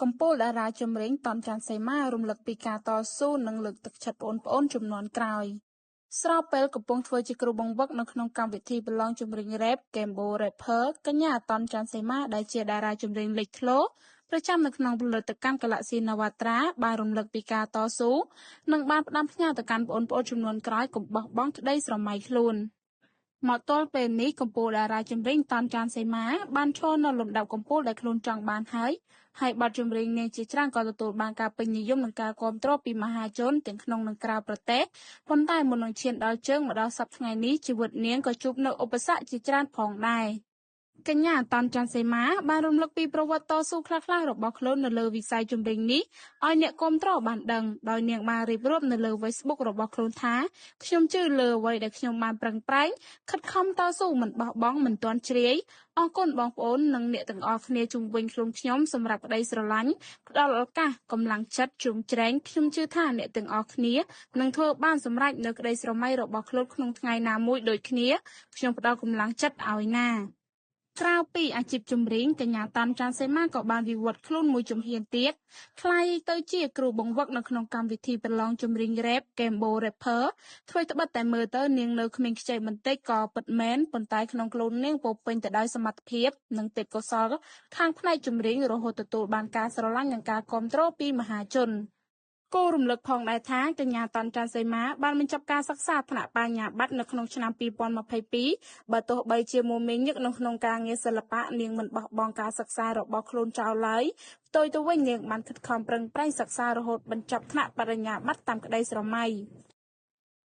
កម្ពុជាតារាចម្រៀងតនច័ន្ទសីមារំលឹកពីការតស៊ូនិងលើកទឹកចិត្តបងប្អូនជំនាន់ក្រោយស្របពេលកំពុងធ្វើជាគ្រូបង្វឹកនៅក្នុងកម្មវិធីប្រឡងចម្រៀងរ៉េប Gambo Rapper កញ្ញាតនច័ន្ទសីមាដែលជាតារាចម្រៀងលេចធ្លោប្រចាំនៅក្នុងផលិតកម្ម Galaxy Navatra បានរំលឹកពីការតស៊ូនិងបានផ្ដាំផ្ញើទៅកាន់បងប្អូនជំនាន់ក្រោយកុំបោះបង់ក្តីស្រមៃខ្លួនមកទល់ពេលនេះកម្ពុជាតារាចម្រៀងតនច័ន្ទសីមាបានឈរនៅលំដាប់កម្ពុជាដែលខ្លួនចង់បានហើយបទចម្រៀងនាងជាច្រើនក៏ទទួលបានការពេញនិយមនិងការគាំទ្រពីមហាជនទាំងក្នុងនិងក្រៅប្រទេសប៉ុន្តែមុននឹងឈានដល់ជើងមកដល់សប្តាហ៍ថ្ងៃនេះជីវិតនាងក៏ជួបនូវឧបសគ្គជាច្រើនផងដែរកញ្ញាតនច័ន្ទសីមាបានរំលឹកពីប្រវត្តិតស៊ូខ្លះៗរបស់ខ្លួននៅលើវិស័យចម្រៀងនេះឲ្យអ្នកគាំទ្របានដឹងដោយនាងបានរៀបរាប់នៅលើ Facebook របស់ខ្លួនថាខ្ញុំជឿលើអ្វីដែលខ្ញុំបានប្រឹងប្រែងខិតខំតស៊ូមិនបោះបង់មិនទាន់ជ្រាយអរគុណបងប្អូននិងអ្នកទាំងអស់គ្នាជុំវិញខ្លួនខ្ញុំសម្រាប់ក្តីស្រឡាញ់ផ្ដល់ឱកាសកម្លាំងចិត្តជ្រោមជ្រែងខ្ញុំជឿថាអ្នកទាំងអស់គ្នានឹងធ្វើបានសម្រេចនៅក្តីស្រមៃរបស់ខ្លួនក្នុងថ្ងៃណាមួយដូចគ្នាខ្ញុំផ្ដល់កម្លាំងចិត្តឲ្យណាក្រៅពីអាជីពចម្រៀងកញ្ញាតនច័ន្ទសីមាក៏បានវិវត្តខ្លួនមួយជំហានទៀតក្លាយទៅជាគ្រូបង្វឹកនៅក្នុងកម្មវិធីប្រឡងចម្រៀងរ៉េប Gambo Rapper ធ្វើត្បិតតែមើលទៅនាងនៅក្មេងខ្ចីបន្តិចក៏ពិតមែនប៉ុន្តែក្នុងខ្លួននាងពោរពេញទៅដោយសមត្ថភាពនិងទេពកោសល្យខាងផ្នែកចម្រៀងរហូតទទួលបានការស្រឡាញ់និងការគាំទ្រពីមហាជនគូរំលឹកផងដែរថាកញ្ញាតនច័ន្ទសីមាបានបញ្ចប់ការសិក្សាថ្នាក់បញ្ញាបត្រនៅក្នុងឆ្នាំ2022បើទោះបីជាមុំមេញឹកនៅក្នុងការងារសិល្បៈនាងមិនបោះបង់ការសិក្សារបស់ខ្លួនចោលឡើយផ្ទុយទៅវិញនាងបានខិតខំប្រឹងប្រែងសិក្សារហូតបញ្ចប់ថ្នាក់បរិញ្ញាបត្រតាមក្តីស្រមៃ